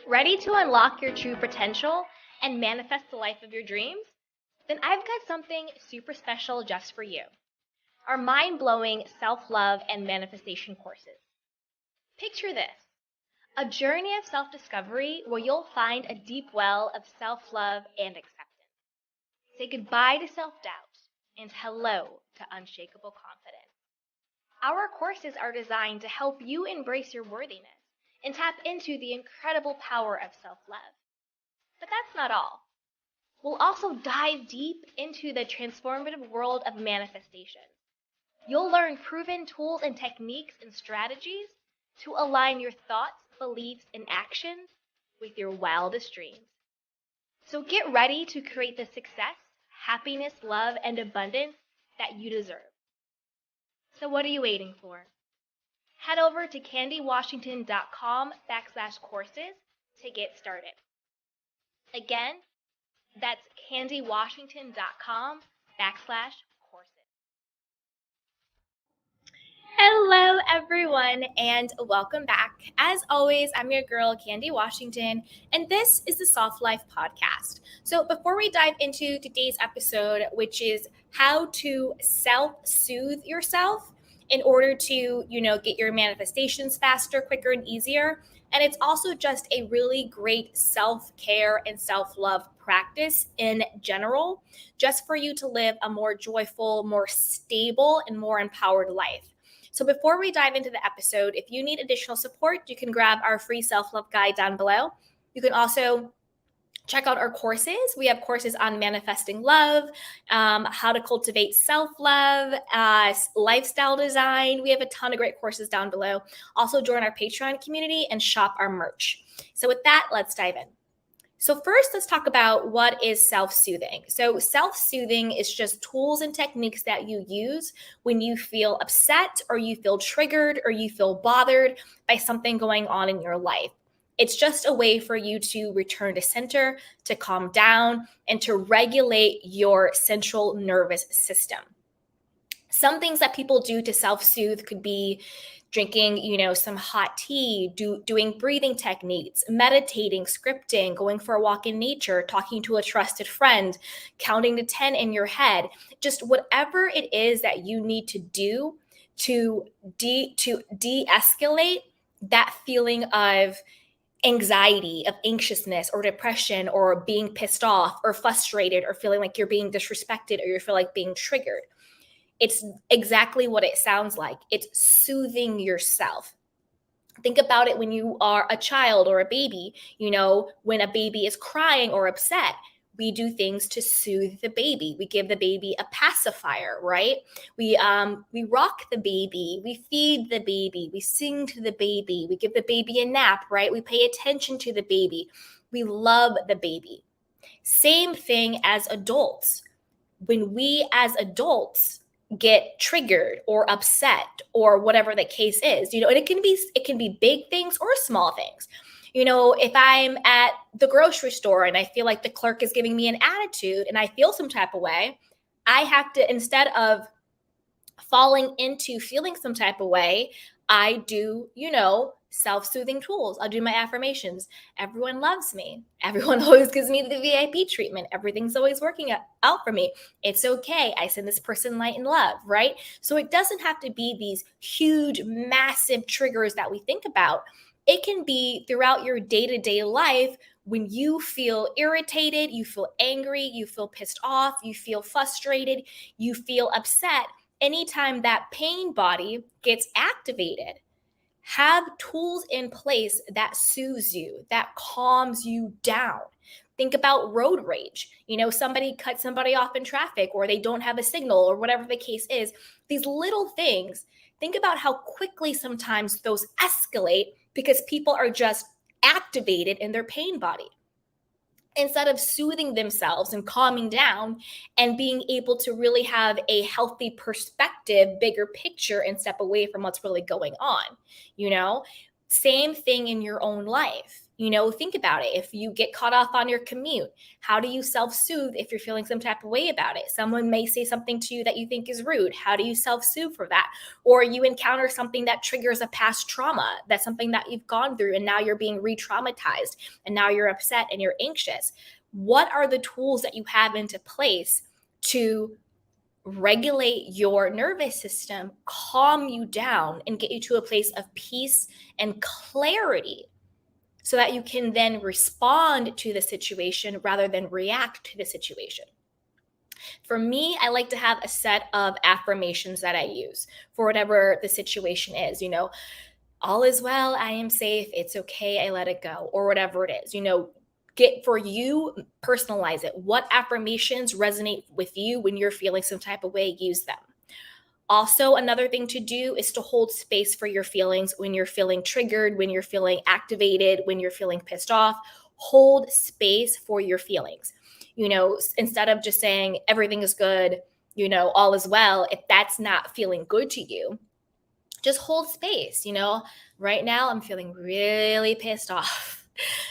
Ready to unlock your true potential and manifest the life of your dreams? Then I've got something super special just for you. Our mind-blowing self-love and manifestation courses. Picture this, a journey of self-discovery where you'll find a deep well of self-love and acceptance. Say goodbye to self-doubt and hello to unshakable confidence. Our courses are designed to help you embrace your worthiness and tap into the incredible power of self-love. But that's not all. We'll also dive deep into the transformative world of manifestation. You'll learn proven tools and techniques and strategies to align your thoughts, beliefs, and actions with your wildest dreams. So get ready to create the success, happiness, love, and abundance that you deserve. So what are you waiting for? Head over to candywashington.com/courses to get started. Again, that's candywashington.com/courses. Hello, everyone, and welcome back. As always, I'm your girl, Candy Washington, and this is the Soft Life Podcast. So before we dive into today's episode, which is how to self-soothe yourself in order to, get your manifestations faster, quicker, and easier. And it's also just a really great self-care and self-love practice in general, just for you to live a more joyful, more stable, and more empowered life. So before we dive into the episode, if you need additional support, you can grab our free self-love guide down below. You can also check out our courses. We have courses on manifesting love, how to cultivate self-love, lifestyle design. We have a ton of great courses down below. Also join our Patreon community and shop our merch. So with that, let's dive in. So first, let's talk about what is self-soothing. So self-soothing is just tools and techniques that you use when you feel upset or you feel triggered or you feel bothered by something going on in your life. It's just a way for you to return to center, to calm down, and to regulate your central nervous system. Some things that people do to self-soothe could be drinking, some hot tea, doing breathing techniques, meditating, scripting, going for a walk in nature, talking to a trusted friend, counting to 10 in your head, just whatever it is that you need to do to de-escalate that feeling of anxiety, of anxiousness or depression or being pissed off or frustrated or feeling like you're being disrespected or you feel like being triggered. It's exactly what it sounds like. It's soothing yourself. Think about it when you are a child or a baby. When a baby is crying or upset, we do things to soothe the baby. We give the baby a pacifier, right? We rock the baby. We feed the baby. We sing to the baby. We give the baby a nap, right? We pay attention to the baby. We love the baby. Same thing as adults. When we as adults get triggered or upset or whatever the case is, and it can be big things or small things. If I'm at the grocery store and I feel like the clerk is giving me an attitude and I feel some type of way, I have to, instead of falling into feeling some type of way, I do, self-soothing tools. I'll do my affirmations. Everyone loves me. Everyone always gives me the VIP treatment. Everything's always working out for me. It's okay. I send this person light and love, right? So it doesn't have to be these huge, massive triggers that we think about. It can be throughout your day-to-day life when you feel irritated, you feel angry, you feel pissed off, you feel frustrated, you feel upset. Anytime that pain body gets activated, have tools in place that soothes you, that calms you down. Think about road rage. Somebody cuts somebody off in traffic or they don't have a signal or whatever the case is. These little things, think about how quickly sometimes those escalate because people are just activated in their pain body. Instead of soothing themselves and calming down and being able to really have a healthy perspective, bigger picture, and step away from what's really going on, Same thing in your own life. Think about it. If you get caught off on your commute, how do you self-soothe if you're feeling some type of way about it? Someone may say something to you that you think is rude. How do you self-soothe for that? Or you encounter something that triggers a past trauma. That's something that you've gone through and now you're being re-traumatized and now you're upset and you're anxious. What are the tools that you have into place to regulate your nervous system, calm you down, and get you to a place of peace and clarity so that you can then respond to the situation rather than react to the situation? For me, I like to have a set of affirmations that I use for whatever the situation is. All is well, I am safe, it's okay, I let it go, or whatever it is. Get for you, personalize it. What affirmations resonate with you when you're feeling some type of way? Use them. Also, another thing to do is to hold space for your feelings when you're feeling triggered, when you're feeling activated, when you're feeling pissed off. Hold space for your feelings. Instead of just saying everything is good, all is well, if that's not feeling good to you, just hold space. Right now I'm feeling really pissed off.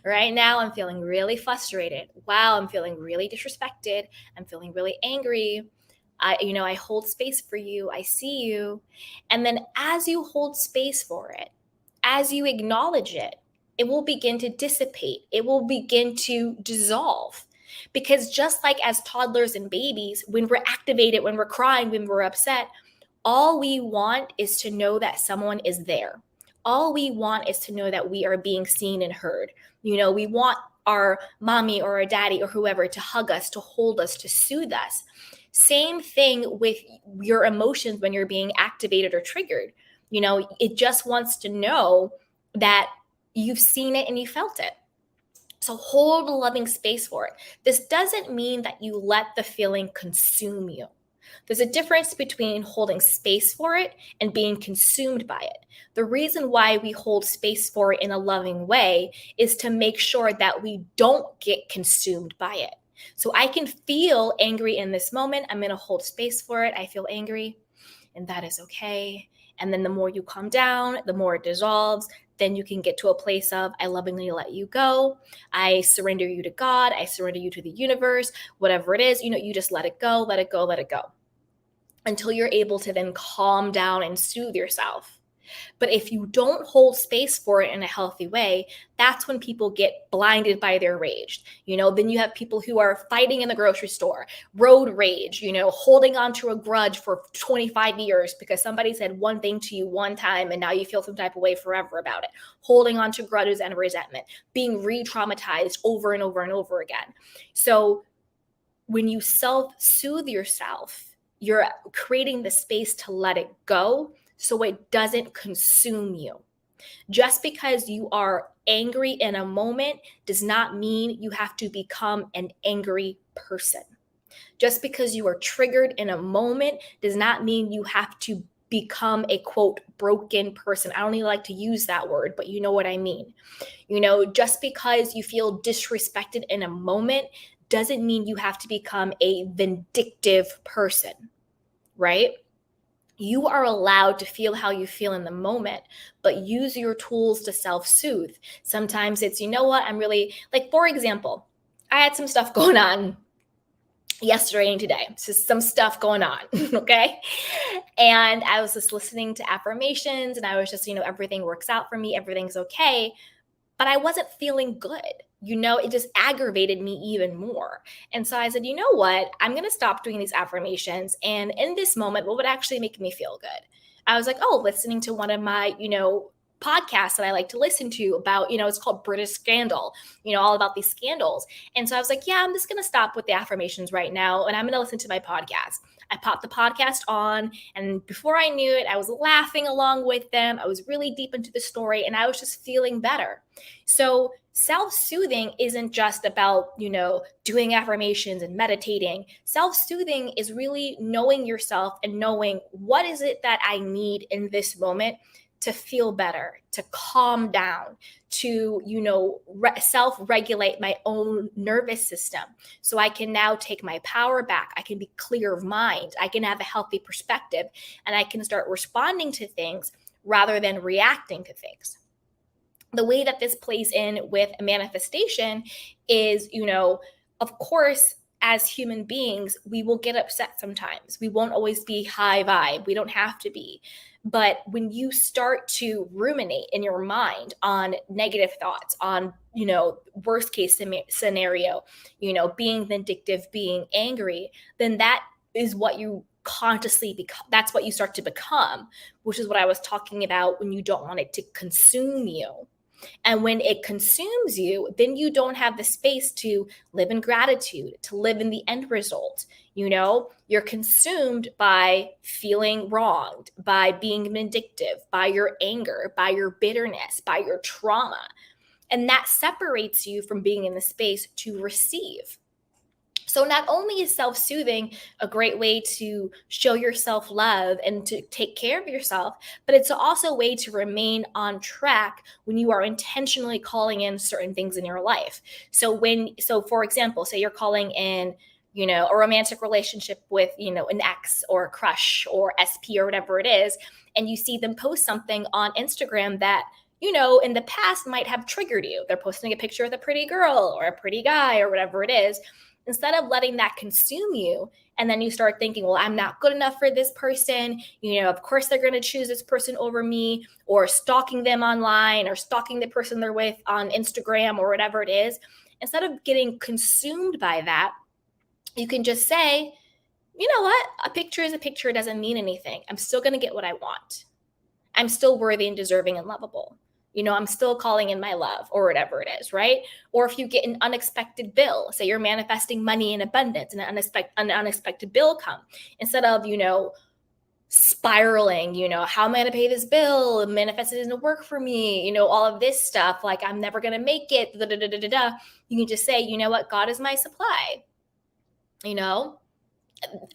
Right now I'm feeling really frustrated. Wow, I'm feeling really disrespected. I'm feeling really angry. I hold space for you. I see you. And then as you hold space for it, as you acknowledge it, it will begin to dissipate. It will begin to dissolve. Because just like as toddlers and babies, when we're activated, when we're crying, when we're upset, all we want is to know that someone is there. All we want is to know that we are being seen and heard. We want our mommy or our daddy or whoever to hug us, to hold us, to soothe us. Same thing with your emotions when you're being activated or triggered. It just wants to know that you've seen it and you felt it. So hold a loving space for it. This doesn't mean that you let the feeling consume you. There's a difference between holding space for it and being consumed by it. The reason why we hold space for it in a loving way is to make sure that we don't get consumed by it. So I can feel angry in this moment. I'm going to hold space for it. I feel angry, and that is okay. And then the more you calm down, the more it dissolves. Then you can get to a place of, I lovingly let you go. I surrender you to God. I surrender you to the universe, whatever it is. You just let it go, let it go, let it go, until you're able to then calm down and soothe yourself. But if you don't hold space for it in a healthy way, that's when people get blinded by their rage. Then you have people who are fighting in the grocery store, road rage, holding on to a grudge for 25 years because somebody said one thing to you one time and now you feel some type of way forever about it. Holding on to grudges and resentment, being re-traumatized over and over and over again. So when you self-soothe yourself, you're creating the space to let it go so it doesn't consume you. Just because you are angry in a moment does not mean you have to become an angry person. Just because you are triggered in a moment does not mean you have to become a, quote, broken person. I don't even like to use that word, but you know what I mean. Just because you feel disrespected in a moment doesn't mean you have to become a vindictive person, right? You are allowed to feel how you feel in the moment, but use your tools to self-soothe. Sometimes it's, I'm really, like, for example, I had some stuff going on yesterday and today. Just some stuff going on, okay? And I was just listening to affirmations and I was just, everything works out for me, everything's okay. But I wasn't feeling good. It just aggravated me even more. And so I said, you know what? I'm going to stop doing these affirmations. And in this moment, what would actually make me feel good? I was like, listening to one of my, podcasts that I like to listen to about, it's called British Scandal, all about these scandals. And so I was like, yeah, I'm just going to stop with the affirmations right now. And I'm going to listen to my podcast. I popped the podcast on, and before I knew it, I was laughing along with them. I was really deep into the story, and I was just feeling better. So self-soothing isn't just about, doing affirmations and meditating. Self-soothing is really knowing yourself and knowing what is it that I need in this moment to feel better, to calm down, to, self-regulate my own nervous system. So I can now take my power back. I can be clear of mind. I can have a healthy perspective, and I can start responding to things rather than reacting to things. The way that this plays in with manifestation is, of course, as human beings, we will get upset sometimes. We won't always be high vibe. We don't have to be. But when you start to ruminate in your mind on negative thoughts, on, worst case scenario, being vindictive, being angry, then that is what you consciously become. That's what you start to become, which is what I was talking about when you don't want it to consume you. And when it consumes you, then you don't have the space to live in gratitude, to live in the end result. You're consumed by feeling wronged, by being vindictive, by your anger, by your bitterness, by your trauma. And that separates you from being in the space to receive. So not only is self-soothing a great way to show yourself love and to take care of yourself, but it's also a way to remain on track when you are intentionally calling in certain things in your life. So for example, say you're calling in, a romantic relationship with, an ex or a crush or SP or whatever it is, and you see them post something on Instagram that, in the past might have triggered you. They're posting a picture with a pretty girl or a pretty guy or whatever it is. Instead of letting that consume you, and then you start thinking, well, I'm not good enough for this person. Of course they're going to choose this person over me, or stalking them online, or stalking the person they're with on Instagram or whatever it is. Instead of getting consumed by that, you can just say, you know what? A picture is a picture. It doesn't mean anything. I'm still going to get what I want. I'm still worthy and deserving and lovable. I'm still calling in my love or whatever it is, right? Or if you get an unexpected bill, say you're manifesting money in abundance and an unexpected bill come, instead of, spiraling, how am I going to pay this bill? Manifested doesn't work for me, all of this stuff, like I'm never going to make it, da, da, da, da, da, da. You can just say, you know what? God is my supply.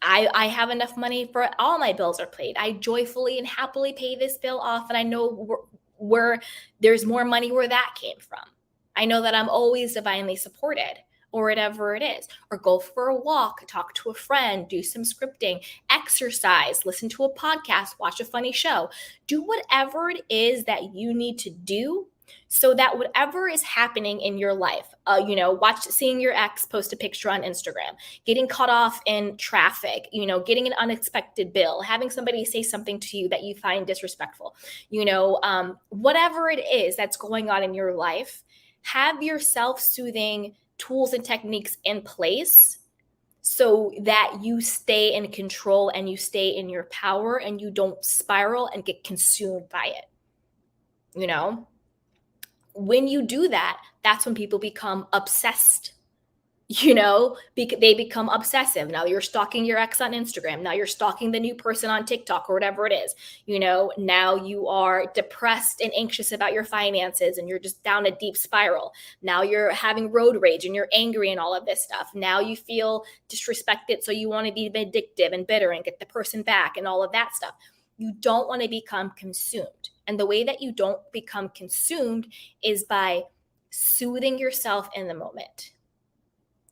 I have enough money for all my bills are paid. I joyfully and happily pay this bill off, and I know where there's more money where that came from. I know that I'm always divinely supported, or whatever it is. Or go for a walk, talk to a friend, do some scripting, exercise, listen to a podcast, watch a funny show. Do whatever it is that you need to do so that whatever is happening in your life, seeing your ex post a picture on Instagram, getting caught off in traffic, getting an unexpected bill, having somebody say something to you that you find disrespectful, whatever it is that's going on in your life, have your self-soothing tools and techniques in place so that you stay in control and you stay in your power and you don't spiral and get consumed by it. When you do that, that's when people become obsessed. They become obsessive. Now you're stalking your ex on Instagram. Now you're stalking the new person on TikTok or whatever it is. Now you are depressed and anxious about your finances and you're just down a deep spiral. Now you're having road rage and you're angry and all of this stuff. Now you feel disrespected, so you want to be vindictive and bitter and get the person back and all of that stuff. You don't want to become consumed. And the way that you don't become consumed is by soothing yourself in the moment,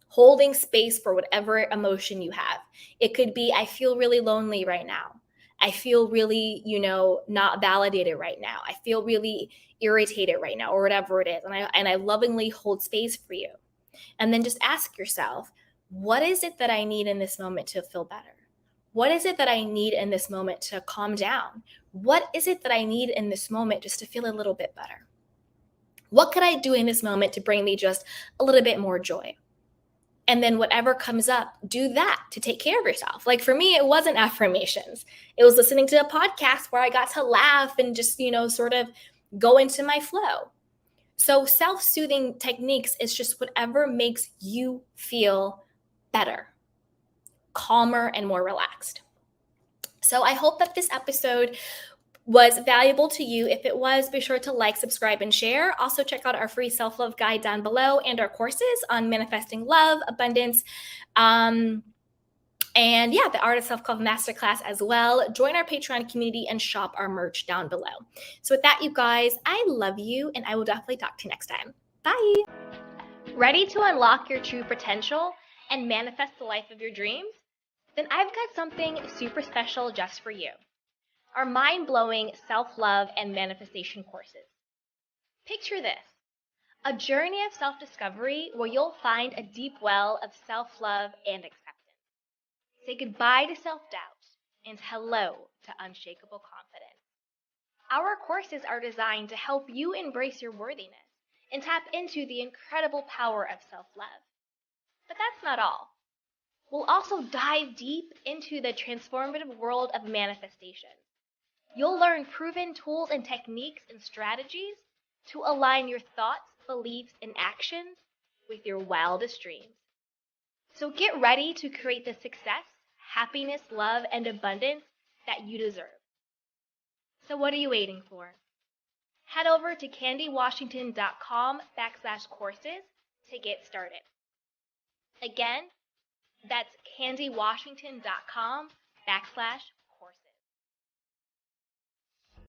holding space for whatever emotion you have. It could be, I feel really lonely right now. I feel really, not validated right now. I feel really irritated right now, or whatever it is. And I lovingly hold space for you. And then just ask yourself, what is it that I need in this moment to feel better? What is it that I need in this moment to calm down? What is it that I need in this moment just to feel a little bit better? What could I do in this moment to bring me just a little bit more joy? And then whatever comes up, do that to take care of yourself. Like for me, it wasn't affirmations. It was listening to a podcast where I got to laugh and just, sort of go into my flow. So self-soothing techniques is just whatever makes you feel better, calmer, and more relaxed. So I hope that this episode was valuable to you. If it was, be sure to like, subscribe, and share. Also, check out our free self-love guide down below and our courses on manifesting love, abundance, and the Art of Self-Love Masterclass as well. Join our Patreon community and shop our merch down below. So with that, you guys, I love you, and I will definitely talk to you next time. Bye. Ready to unlock your true potential and manifest the life of your dreams? Then I've got something super special just for you. Our mind-blowing self-love and manifestation courses. Picture this: a journey of self-discovery where you'll find a deep well of self-love and acceptance. Say goodbye to self-doubt and hello to unshakable confidence. Our courses are designed to help you embrace your worthiness and tap into the incredible power of self-love. But that's not all. We'll also dive deep into the transformative world of manifestation. You'll learn proven tools and techniques and strategies to align your thoughts, beliefs, and actions with your wildest dreams. So get ready to create the success, happiness, love, and abundance that you deserve. So what are you waiting for? Head over to candywashington.com/courses to get started. Again, that's candywashington.com/courses.